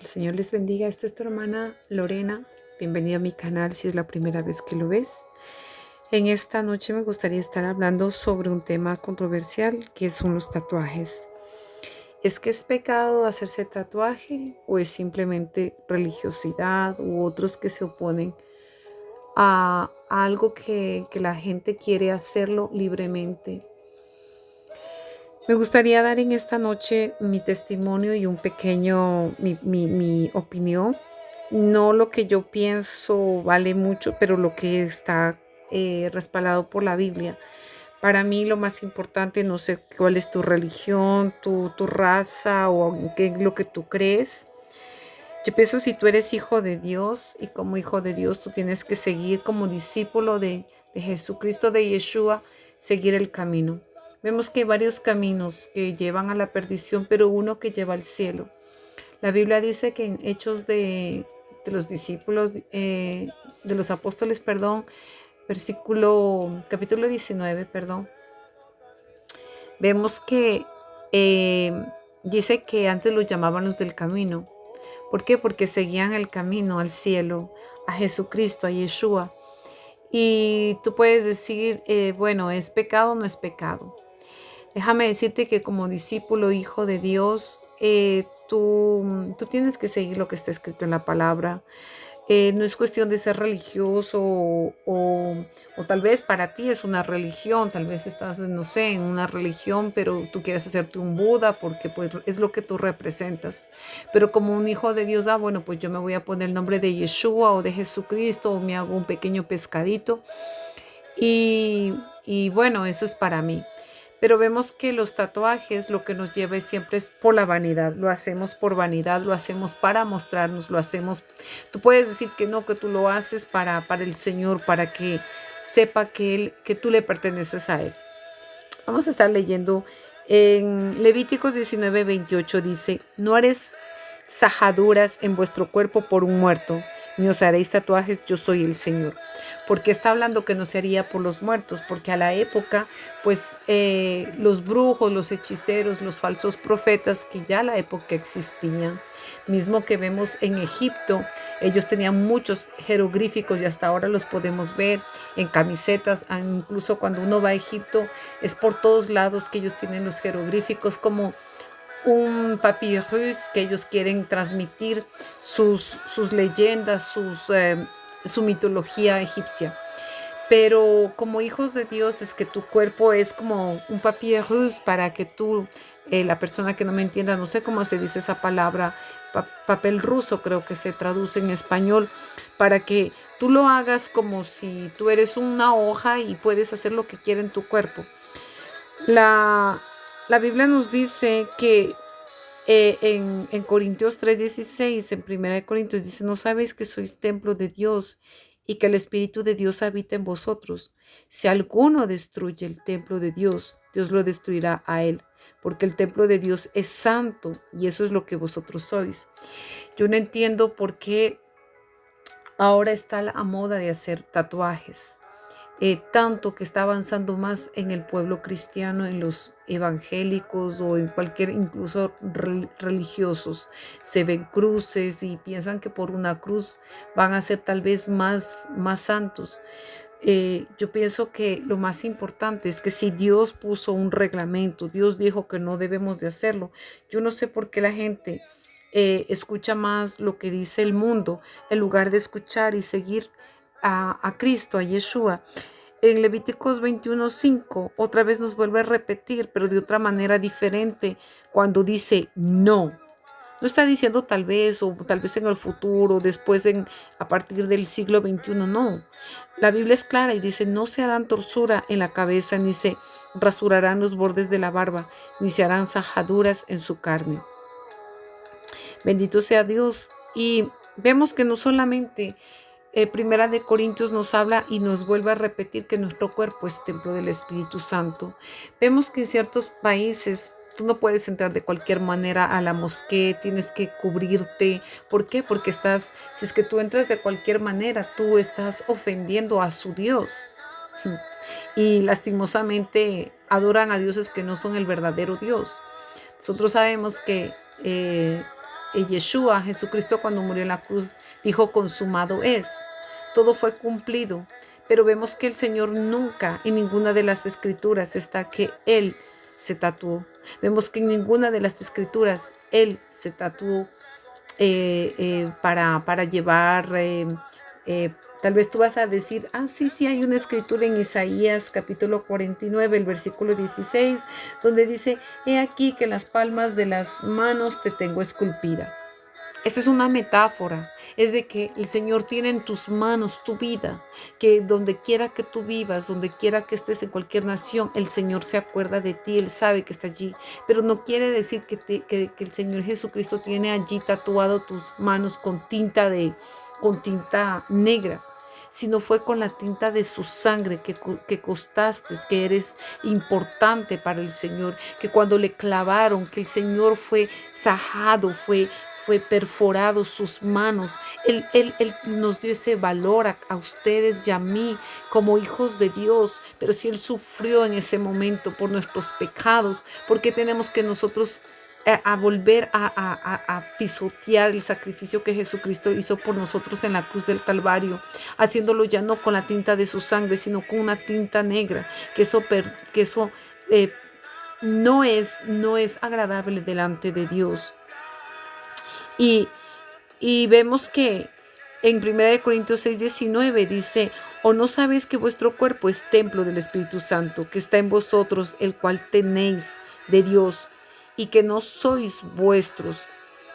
El Señor les bendiga. Esta es tu hermana Lorena. Bienvenida a mi canal si es la primera vez que lo ves. En esta noche me gustaría estar hablando sobre un tema controversial que son los tatuajes. ¿Es que es pecado hacerse tatuaje o es simplemente religiosidad u otros que se oponen a algo que la gente quiere hacerlo libremente? Me gustaría dar en esta noche mi testimonio y mi opinión. No lo que yo pienso vale mucho, pero lo que está respaldado por la Biblia. Para mí lo más importante, no sé cuál es tu religión, tu raza o en qué es lo que tú crees. Yo pienso si tú eres hijo de Dios y como hijo de Dios tú tienes que seguir como discípulo de Jesucristo, de Yeshua, seguir el camino. Vemos que hay varios caminos que llevan a la perdición, pero uno que lleva al cielo. La Biblia dice que en Hechos de los discípulos, de los apóstoles, perdón, capítulo 19, perdón, vemos que dice que antes los llamaban los del camino. ¿Por qué? Porque seguían el camino al cielo, a Jesucristo, a Yeshua. Y tú puedes decir, bueno, ¿es pecado o no es pecado? Déjame decirte que como discípulo, hijo de Dios, tú tienes que seguir lo que está escrito en la palabra. No es cuestión de ser religioso o tal vez para ti es una religión, tal vez estás, no sé, en una religión, pero tú quieres hacerte un Buda porque pues es lo que tú representas. Pero como un hijo de Dios, bueno, pues yo me voy a poner el nombre de Yeshua o de Jesucristo o me hago un pequeño pescadito y bueno, eso es para mí. Pero vemos que los tatuajes lo que nos lleva siempre es por la vanidad. Lo hacemos por vanidad, lo hacemos para mostrarnos, lo hacemos. Tú puedes decir que no, que tú lo haces para el Señor, para que sepa que tú le perteneces a Él. Vamos a estar leyendo en Levíticos 19:28 dice, no haréis sajaduras en vuestro cuerpo por un muerto, ni os haréis tatuajes, yo soy el Señor. Porque está hablando que no se haría por los muertos, porque a la época, pues los brujos, los hechiceros, los falsos profetas, que ya a la época existían, mismo que vemos en Egipto, ellos tenían muchos jeroglíficos y hasta ahora los podemos ver en camisetas, incluso cuando uno va a Egipto, es por todos lados que ellos tienen los jeroglíficos como un papyrus que ellos quieren transmitir sus leyendas, su mitología egipcia. Pero como hijos de Dios es que tu cuerpo es como un papyrus para que tú, la persona que no me entienda, no sé cómo se dice esa palabra, papel ruso creo que se traduce en español, para que tú lo hagas como si tú eres una hoja y puedes hacer lo que quiera en tu cuerpo. La, la Biblia nos dice que en Corintios 3:16, en 1 Corintios dice, ¿no sabéis que sois templo de Dios y que el Espíritu de Dios habita en vosotros? Si alguno destruye el templo de Dios, Dios lo destruirá a él, porque el templo de Dios es santo y eso es lo que vosotros sois. Yo no entiendo por qué ahora está la moda de hacer tatuajes. Tanto que está avanzando más en el pueblo cristiano, en los evangélicos o en cualquier, incluso religiosos. Se ven cruces y piensan que por una cruz van a ser tal vez más santos. Yo pienso que lo más importante es que si Dios puso un reglamento, Dios dijo que no debemos de hacerlo. Yo no sé por qué la gente escucha más lo que dice el mundo en lugar de escuchar y seguir a Cristo, a Yeshua. En Levíticos 21:5 otra vez nos vuelve a repetir, pero de otra manera diferente, cuando dice no. No está diciendo tal vez o tal vez en el futuro, después a partir del siglo XXI, no. La Biblia es clara y dice, no se harán torsura en la cabeza, ni se rasurarán los bordes de la barba, ni se harán sajaduras en su carne. Bendito sea Dios. Y vemos que no solamente Primera de Corintios nos habla y nos vuelve a repetir que nuestro cuerpo es templo del Espíritu Santo. Vemos que en ciertos países tú no puedes entrar de cualquier manera a la moskea, tienes que cubrirte. ¿Por qué? Porque si es que tú entras de cualquier manera, tú estás ofendiendo a su Dios. Y lastimosamente adoran a dioses que no son el verdadero Dios. Nosotros sabemos que Yeshua, Jesucristo, cuando murió en la cruz, dijo: consumado es. Todo fue cumplido. Pero vemos que el Señor nunca en ninguna de las escrituras está que Él se tatuó. Vemos que en ninguna de las escrituras Él se tatuó para llevar, tal vez tú vas a decir: sí, hay una escritura en Isaías capítulo 49, el versículo 16, donde dice: he aquí que en las palmas de las manos te tengo esculpida. Esa es una metáfora, es de que el Señor tiene en tus manos tu vida, que donde quiera que tú vivas, donde quiera que estés en cualquier nación, el Señor se acuerda de ti, Él sabe que está allí, pero no quiere decir que el Señor Jesucristo tiene allí tatuado tus manos con tinta negra, sino fue con la tinta de su sangre que costaste, que eres importante para el Señor, que cuando le clavaron, que el Señor fue sajado, fue perforado sus manos. Él nos dio ese valor a ustedes y a mí como hijos de Dios, pero si Él sufrió en ese momento por nuestros pecados, ¿por qué tenemos que nosotros a volver a pisotear el sacrificio que Jesucristo hizo por nosotros en la cruz del Calvario, haciéndolo ya no con la tinta de su sangre, sino con una tinta negra, que eso no es agradable delante de Dios? Y vemos que en 1 Corintios 6:19 dice: ¿o no sabéis que vuestro cuerpo es templo del Espíritu Santo, que está en vosotros, el cual tenéis de Dios, y que no sois vuestros,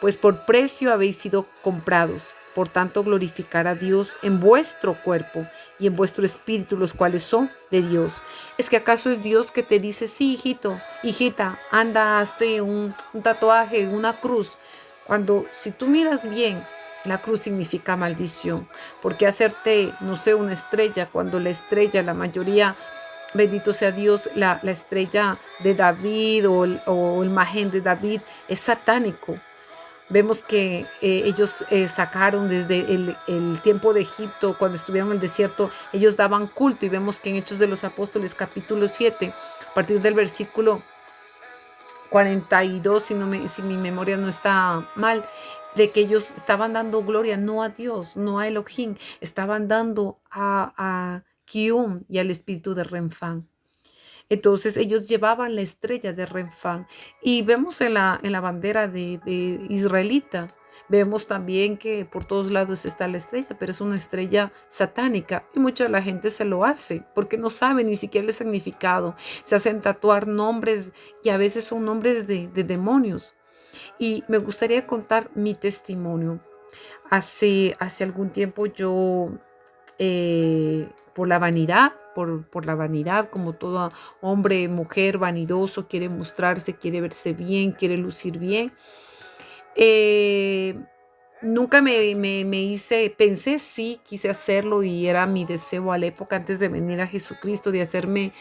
pues por precio habéis sido comprados? Por tanto, glorificar a Dios en vuestro cuerpo y en vuestro espíritu, los cuales son de Dios. ¿Es que acaso es Dios que te dice: sí, hijito, hijita, anda, hazte un tatuaje, una cruz? Cuando, si tú miras bien, la cruz significa maldición. Porque hacerte, no sé, una estrella, cuando la estrella, la mayoría, bendito sea Dios, la estrella de David o el majén de David es satánico. Vemos que ellos sacaron desde el tiempo de Egipto, cuando estuvieron en el desierto, ellos daban culto, y vemos que en Hechos de los Apóstoles capítulo 7, a partir del versículo 42, si mi memoria no está mal, de que ellos estaban dando gloria no a Dios, no a Elohim, estaban dando a Kium y al espíritu de Renfán. Entonces ellos llevaban la estrella de Renfán, y vemos en la bandera de israelita, vemos también que por todos lados está la estrella, pero es una estrella satánica, y mucha de la gente se lo hace porque no sabe ni siquiera el significado. Se hacen tatuar nombres, y a veces son nombres de demonios. Y me gustaría contar mi testimonio. Hace algún tiempo yo, por la vanidad, por la vanidad, como todo hombre, mujer vanidoso, quiere mostrarse, quiere verse bien, quiere lucir bien. Nunca pensé, sí, quise hacerlo, y era mi deseo a la época antes de venir a Jesucristo, de hacerme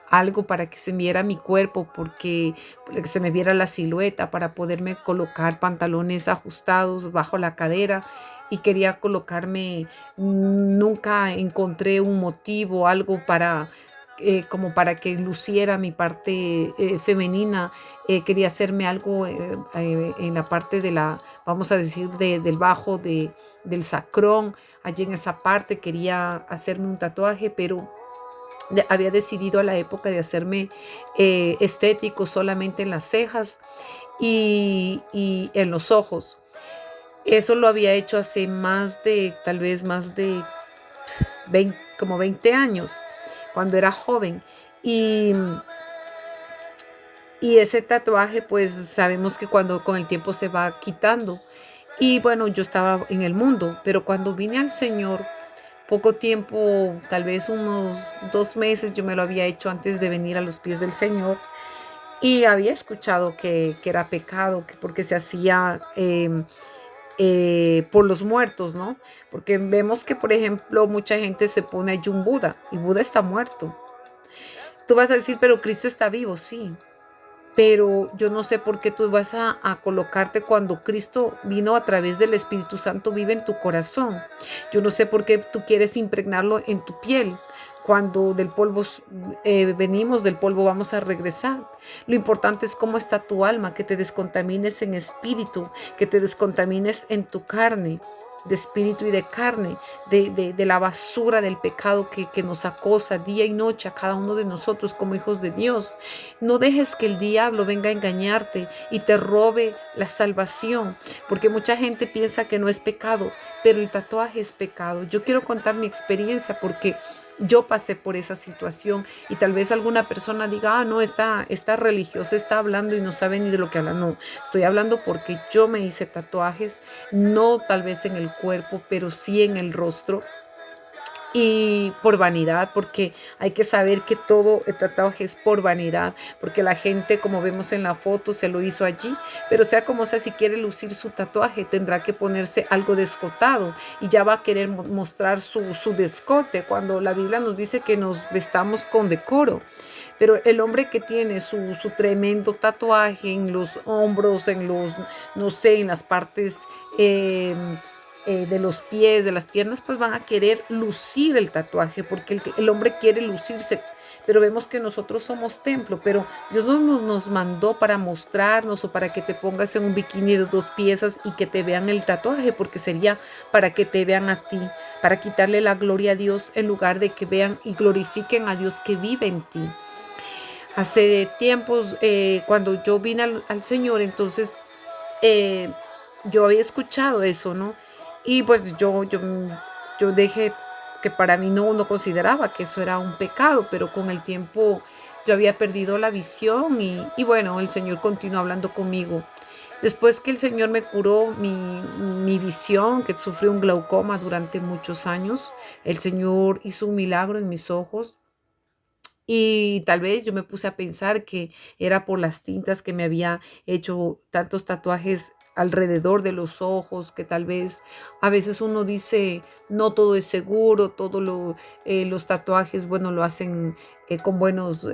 algo para que se me viera mi cuerpo, para que se me viera la silueta, para poderme colocar pantalones ajustados bajo la cadera, y quería colocarme, nunca encontré un motivo, algo como para que luciera mi parte femenina. Quería hacerme algo en la parte vamos a decir, del bajo del sacrón. Allí en esa parte quería hacerme un tatuaje, pero había decidido a la época de hacerme estético solamente en las cejas y en los ojos. Eso lo había hecho hace tal vez más de 20 años, cuando era joven. Y ese tatuaje, pues sabemos que con el tiempo se va quitando. Y bueno, yo estaba en el mundo, pero cuando vine al Señor, poco tiempo, tal vez unos 2 meses, yo me lo había hecho antes de venir a los pies del Señor. Y había escuchado que era pecado, porque se hacía por los muertos, ¿no? Porque vemos que, por ejemplo, mucha gente se pone allí un Buda, y Buda está muerto. Tú vas a decir: pero Cristo está vivo. Sí, pero yo no sé por qué tú vas a colocarte cuando Cristo vino a través del Espíritu Santo, vive en tu corazón. Yo no sé por qué tú quieres impregnarlo en tu piel. Cuando del polvo venimos, del polvo vamos a regresar. Lo importante es cómo está tu alma, que te descontamines en espíritu, que te descontamines en tu carne, de espíritu y de carne, de la basura del pecado que nos acosa día y noche a cada uno de nosotros como hijos de Dios. No dejes que el diablo venga a engañarte y te robe la salvación, porque mucha gente piensa que no es pecado, pero el tatuaje es pecado. Yo quiero contar mi experiencia porque yo pasé por esa situación y tal vez alguna persona diga, no, está religiosa, está hablando y no sabe ni de lo que habla. No, estoy hablando porque yo me hice tatuajes, no tal vez en el cuerpo, pero sí en el rostro. Y por vanidad, porque hay que saber que todo el tatuaje es por vanidad, porque la gente, como vemos en la foto, se lo hizo allí, pero sea como sea, si quiere lucir su tatuaje, tendrá que ponerse algo descotado y ya va a querer mostrar su descote, cuando la Biblia nos dice que nos vestamos con decoro. Pero el hombre que tiene su tremendo tatuaje en los hombros, en los, no sé, en las partes de los pies, de las piernas, pues van a querer lucir el tatuaje, porque el hombre quiere lucirse. Pero vemos que nosotros somos templo, pero Dios no nos mandó para mostrarnos o para que te pongas en un bikini de 2 piezas y que te vean el tatuaje, porque sería para que te vean a ti, para quitarle la gloria a Dios en lugar de que vean y glorifiquen a Dios que vive en ti. Hace tiempos, cuando yo vine al Señor, entonces eh, yo había escuchado eso, ¿no? Y pues yo dejé que para mí no consideraba que eso era un pecado, pero con el tiempo yo había perdido la visión y bueno, el Señor continuó hablando conmigo. Después que el Señor me curó mi visión, que sufrí un glaucoma durante muchos años, el Señor hizo un milagro en mis ojos. Y tal vez yo me puse a pensar que era por las tintas que me había hecho tantos tatuajes alrededor de los ojos, que tal vez a veces uno dice, no todo es seguro, los tatuajes, bueno, lo hacen con buenos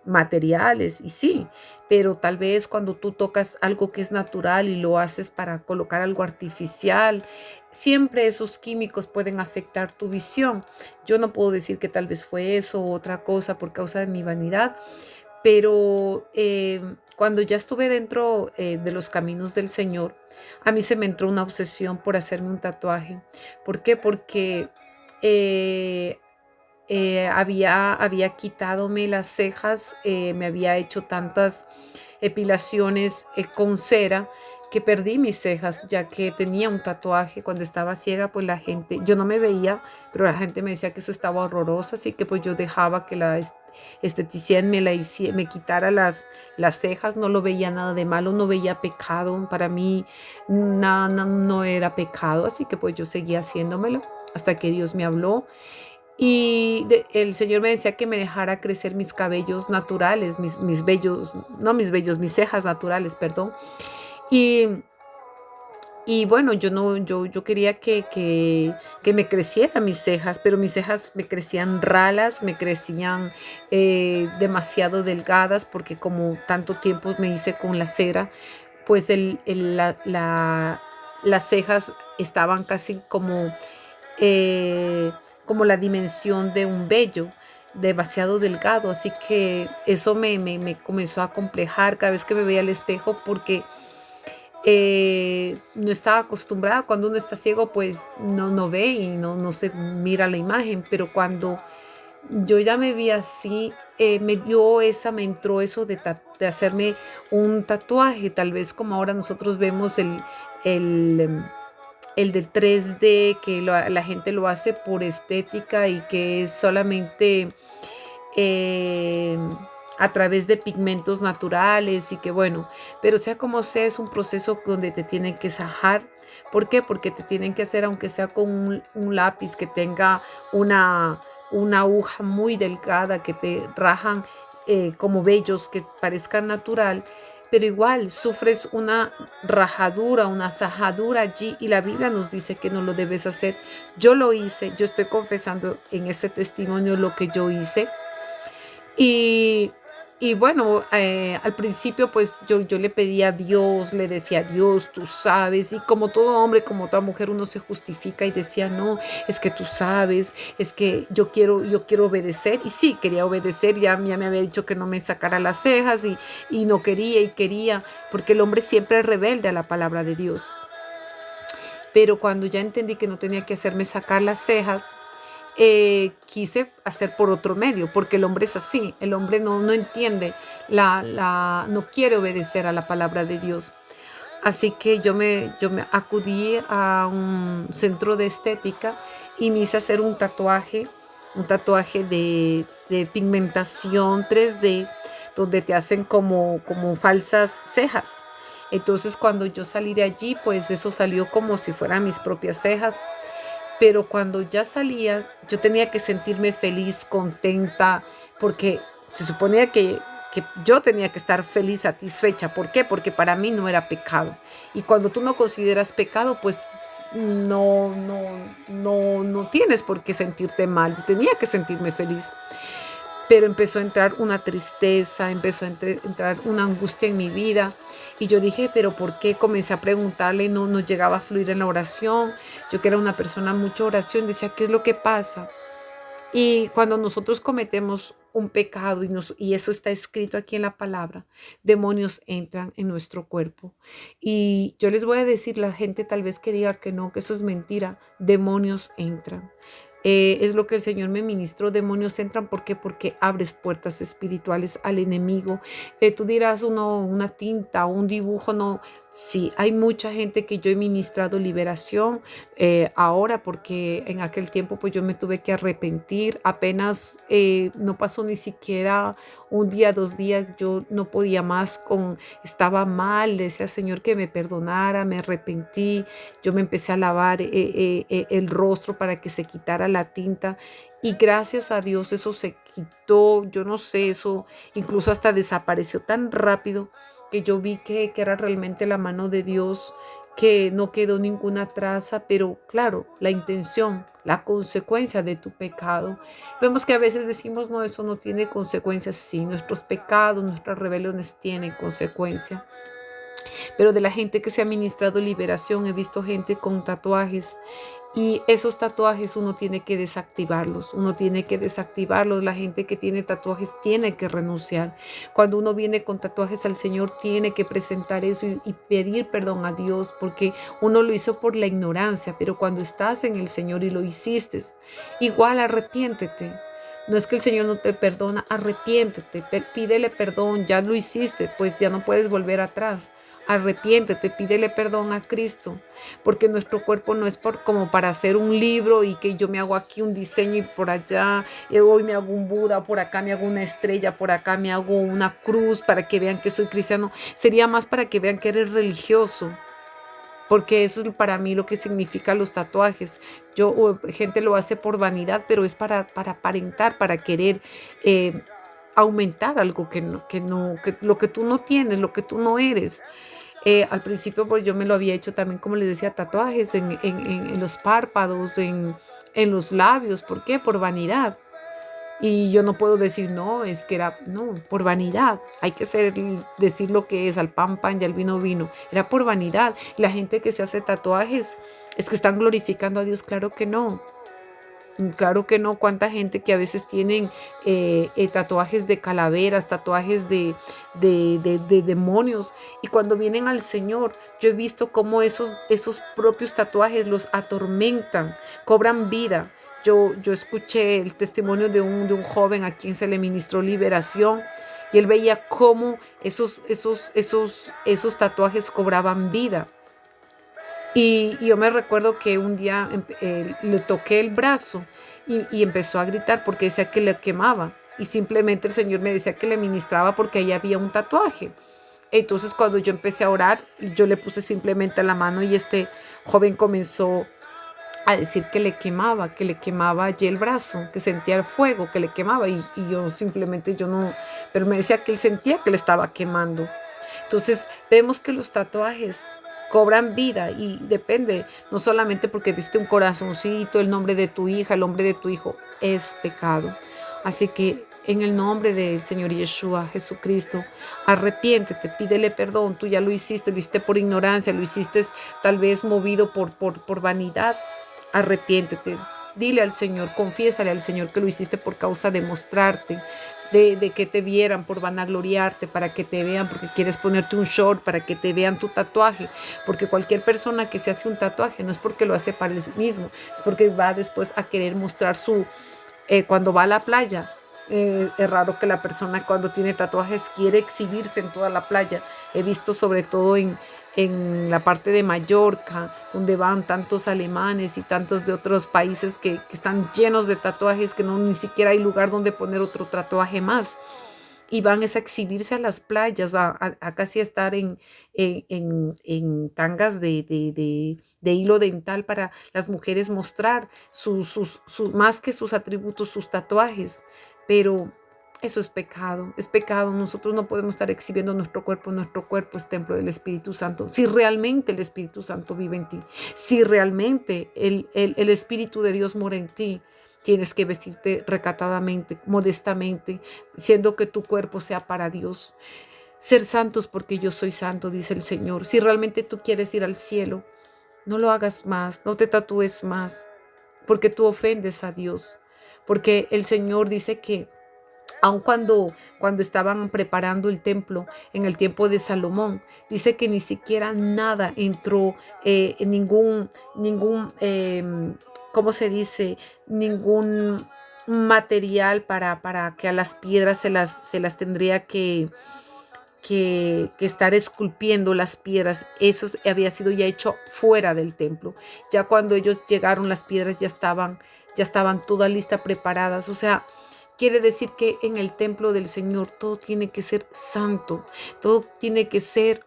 materiales, y sí, pero tal vez cuando tú tocas algo que es natural y lo haces para colocar algo artificial, siempre esos químicos pueden afectar tu visión. Yo no puedo decir que tal vez fue eso o otra cosa por causa de mi vanidad, pero cuando ya estuve dentro de los caminos del Señor, a mí se me entró una obsesión por hacerme un tatuaje. ¿Por qué? Porque eh, había quitadome las cejas, me había hecho tantas epilaciones con cera que perdí mis cejas, ya que tenía un tatuaje. Cuando estaba ciega, pues la gente, yo no me veía, pero la gente me decía que eso estaba horroroso, así que pues yo dejaba que la esteticien me quitara las cejas. No lo veía nada de malo, no veía pecado, para mí nada, no era pecado, así que pues yo seguía haciéndomelo hasta que Dios me habló y el Señor me decía que me dejara crecer mis cabellos naturales, mis vellos, no mis vellos, mis cejas naturales, perdón. Y, y bueno, yo quería que me crecieran mis cejas, pero mis cejas me crecían ralas, me crecían demasiado delgadas, porque como tanto tiempo me hice con la cera, pues las cejas estaban casi como la dimensión de un vello, demasiado delgado, así que eso me comenzó a complejar cada vez que me veía al espejo, porque no estaba acostumbrada. Cuando uno está ciego, pues no ve y no se mira la imagen, pero cuando yo ya me vi así, me entró eso de hacerme un tatuaje, tal vez como ahora nosotros vemos el, em, el del 3D, que la gente lo hace por estética y que es solamente eh, a través de pigmentos naturales, y que bueno, pero sea como sea, es un proceso donde te tienen que sajar. ¿Por qué? Porque te tienen que hacer, aunque sea con un lápiz que tenga una aguja muy delgada, que te rajan como vellos que parezcan natural, pero igual sufres una rajadura, una sajadura allí, y la Biblia nos dice que no lo debes hacer. Yo lo hice, yo estoy confesando en este testimonio lo que yo hice, y Y bueno, al principio pues yo le pedía a Dios, le decía: "Dios, tú sabes", y como todo hombre, como toda mujer, uno se justifica y decía: "No, es que tú sabes, es que yo quiero obedecer", y sí, quería obedecer, ya me había dicho que no me sacara las cejas y no quería y quería, porque el hombre siempre es rebelde a la palabra de Dios. Pero cuando ya entendí que no tenía que hacerme sacar las cejas, quise hacer por otro medio, porque el hombre es así, el hombre no entiende, no quiere obedecer a la palabra de Dios. Así que yo me acudí a un centro de estética y me hice hacer un tatuaje de pigmentación 3D, donde te hacen como falsas cejas. Entonces cuando yo salí de allí, pues eso salió como si fueran mis propias cejas, pero cuando ya salía, yo tenía que sentirme feliz, contenta, porque se suponía que yo tenía que estar feliz, satisfecha. ¿Por qué? Porque para mí no era pecado. Y cuando tú no consideras pecado, pues no tienes por qué sentirte mal. Yo tenía que sentirme feliz. Pero empezó a entrar una tristeza, empezó a entrar una angustia en mi vida. Y yo dije, pero ¿por qué? Comencé a preguntarle, no llegaba a fluir en la oración. Yo que era una persona mucho oración, decía, ¿qué es lo que pasa? Y cuando nosotros cometemos un pecado y eso está escrito aquí en la palabra, demonios entran en nuestro cuerpo. Y yo les voy a decir, la gente tal vez que diga que no, que eso es mentira, demonios entran. Es lo que el Señor me ministró, demonios entran, ¿por qué? Porque abres puertas espirituales al enemigo. Tú dirás, una tinta, un dibujo, no. Sí, hay mucha gente que yo he ministrado liberación ahora, porque en aquel tiempo pues yo me tuve que arrepentir, apenas no pasó ni siquiera un día, 2 días, yo no podía más, estaba mal, le decía al Señor que me perdonara, me arrepentí, yo me empecé a lavar el rostro para que se quitara la tinta. Y gracias a Dios eso se quitó, yo no sé, eso incluso hasta desapareció tan rápido que yo vi que era realmente la mano de Dios, que no quedó ninguna traza, pero claro, la intención, la consecuencia de tu pecado. Vemos que a veces decimos, no, eso no tiene consecuencias. Sí, nuestros pecados, nuestras rebeliones tienen consecuencia. Pero de la gente que se ha ministrado liberación, he visto gente con tatuajes y esos tatuajes uno tiene que desactivarlos, la gente que tiene tatuajes tiene que renunciar. Cuando uno viene con tatuajes al Señor, tiene que presentar eso y pedir perdón a Dios, porque uno lo hizo por la ignorancia, pero cuando estás en el Señor y lo hiciste, igual arrepiéntete. No es que el Señor no te perdona, arrepiéntete, pídele perdón, ya lo hiciste, pues ya no puedes volver atrás. Arrepiéntete, pídele perdón a Cristo, porque nuestro cuerpo no es como para hacer un libro y que yo me hago aquí un diseño y por allá, hoy me hago un Buda, por acá me hago una estrella, por acá me hago una cruz para que vean que soy cristiano. Sería más para que vean que eres religioso, porque eso es para mí lo que significa los tatuajes. Gente lo hace por vanidad, pero es para aparentar, para querer aumentar algo que lo que tú no tienes, lo que tú no eres. Al principio, pues yo me lo había hecho también, como les decía, tatuajes en los párpados, en los labios. ¿Por qué? Por vanidad. Y yo no puedo decir, no, es que era, no, por vanidad. Hay que decir lo que es, al pan, pan y al vino, vino. Era por vanidad. La gente que se hace tatuajes, ¿es que están glorificando a Dios? Claro que no. Claro que no. Cuánta gente que a veces tienen tatuajes de calaveras, tatuajes de demonios. Y cuando vienen al Señor, yo he visto cómo esos propios tatuajes los atormentan, cobran vida. Yo escuché el testimonio de un joven a quien se le ministró liberación. Y él veía cómo esos tatuajes cobraban vida. Y yo me recuerdo que un día le toqué el brazo y empezó a gritar porque decía que le quemaba. Y simplemente el Señor me decía que le ministraba porque ahí había un tatuaje. Entonces cuando yo empecé a orar, yo le puse simplemente la mano y este joven comenzó a decir que le quemaba allí el brazo, que sentía el fuego, que le quemaba. Y yo simplemente, yo no, pero me decía que él sentía que le estaba quemando. Entonces vemos que los tatuajes cobran vida y depende, no solamente porque diste un corazoncito, el nombre de tu hija, el nombre de tu hijo, es pecado. Así que en el nombre del Señor Yeshua, Jesucristo. Arrepiéntete, pídele perdón. Tú ya lo hiciste por ignorancia, lo hiciste tal vez movido por vanidad. Arrepiéntete. Dile al Señor, confiésale al Señor que lo hiciste por causa de mostrarte, de que te vieran, por vanagloriarte, para que te vean, porque quieres ponerte un short, para que te vean tu tatuaje. Porque cualquier persona que se hace un tatuaje no es porque lo hace para él mismo, es porque va después a querer mostrar cuando va a la playa. Es raro que la persona cuando tiene tatuajes quiere exhibirse en toda la playa. He visto sobre todo en la parte de Mallorca, donde van tantos alemanes y tantos de otros países que están llenos de tatuajes, que no ni siquiera hay lugar donde poner otro tatuaje más. Y van a exhibirse a las playas, a casi estar en tangas de hilo dental para las mujeres mostrar más que sus atributos, sus tatuajes. Pero eso es pecado, es pecado. Nosotros no podemos estar exhibiendo nuestro cuerpo. Nuestro cuerpo es templo del Espíritu Santo. Si realmente el Espíritu Santo vive en ti, si realmente el Espíritu de Dios mora en ti, tienes que vestirte recatadamente, modestamente, siendo que tu cuerpo sea para Dios. Ser santos porque yo soy santo, dice el Señor. Si realmente tú quieres ir al cielo, no lo hagas más, no te tatúes más, porque tú ofendes a Dios. Porque el Señor dice que aun cuando estaban preparando el templo en el tiempo de Salomón, dice que ni siquiera nada entró, ¿cómo se dice? Ningún material para que a las piedras se las tendría que estar esculpiendo las piedras. Eso había sido ya hecho fuera del templo. Ya cuando ellos llegaron, las piedras ya estaban todas listas, preparadas. O sea, quiere decir que en el templo del Señor todo tiene que ser santo, todo tiene que ser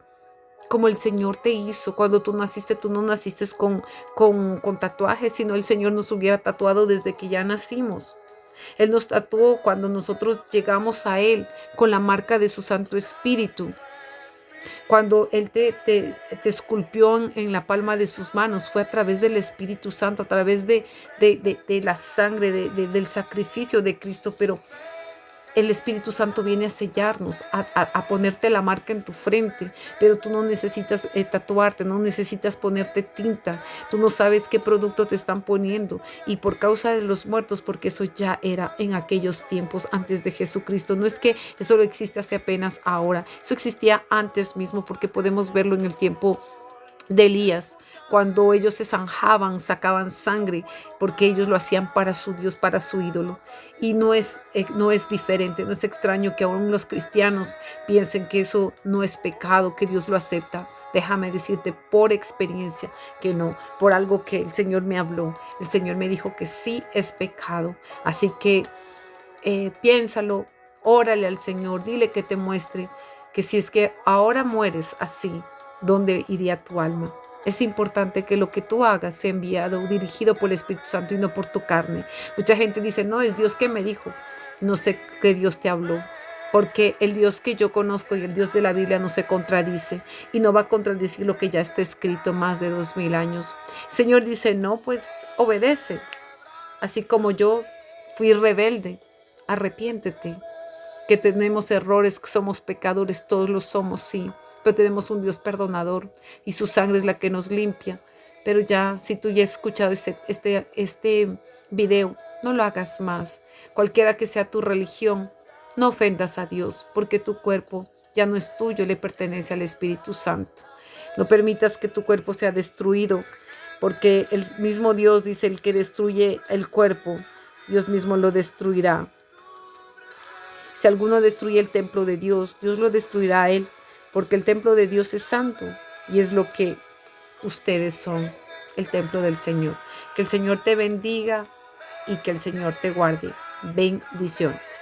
como el Señor te hizo. Cuando tú no naciste con tatuajes, sino el Señor nos hubiera tatuado desde que ya nacimos. Él nos tatuó cuando nosotros llegamos a Él con la marca de su Santo Espíritu. Cuando Él te esculpió en la palma de sus manos, fue a través del Espíritu Santo, a través de la sangre, del sacrificio de Cristo. Pero el Espíritu Santo viene a sellarnos, a ponerte la marca en tu frente, pero tú no necesitas tatuarte, no necesitas ponerte tinta, tú no sabes qué producto te están poniendo, y por causa de los muertos, porque eso ya era en aquellos tiempos antes de Jesucristo. No es que eso lo existe hace apenas ahora, eso existía antes mismo, porque podemos verlo en el tiempo de Elías, cuando ellos se zanjaban, sacaban sangre, porque ellos lo hacían para su Dios, para su ídolo. Y no es diferente, no es extraño que aún los cristianos piensen que eso no es pecado, que Dios lo acepta. Déjame decirte por experiencia que no, por algo que el Señor me habló. El Señor me dijo que sí es pecado. Así que piénsalo, órale al Señor, dile que te muestre que si es que ahora mueres así, ¿dónde iría tu alma? Es importante que lo que tú hagas sea enviado, dirigido por el Espíritu Santo y no por tu carne. Mucha gente dice, no, es Dios que me dijo. No sé qué Dios te habló, porque el Dios que yo conozco y el Dios de la Biblia no se contradice y no va a contradecir lo que ya está escrito más de 2000 años. El Señor dice, no, pues obedece. Así como yo fui rebelde, arrepiéntete. Que tenemos errores, que somos pecadores, todos lo somos, sí, pero tenemos un Dios perdonador y su sangre es la que nos limpia. Pero ya, si tú ya has escuchado este video, no lo hagas más. Cualquiera que sea tu religión, no ofendas a Dios, porque tu cuerpo ya no es tuyo, le pertenece al Espíritu Santo. No permitas que tu cuerpo sea destruido, porque el mismo Dios dice, el que destruye el cuerpo, Dios mismo lo destruirá. Si alguno destruye el templo de Dios, Dios lo destruirá a él, porque el templo de Dios es santo y es lo que ustedes son, el templo del Señor. Que el Señor te bendiga y que el Señor te guarde. Bendiciones.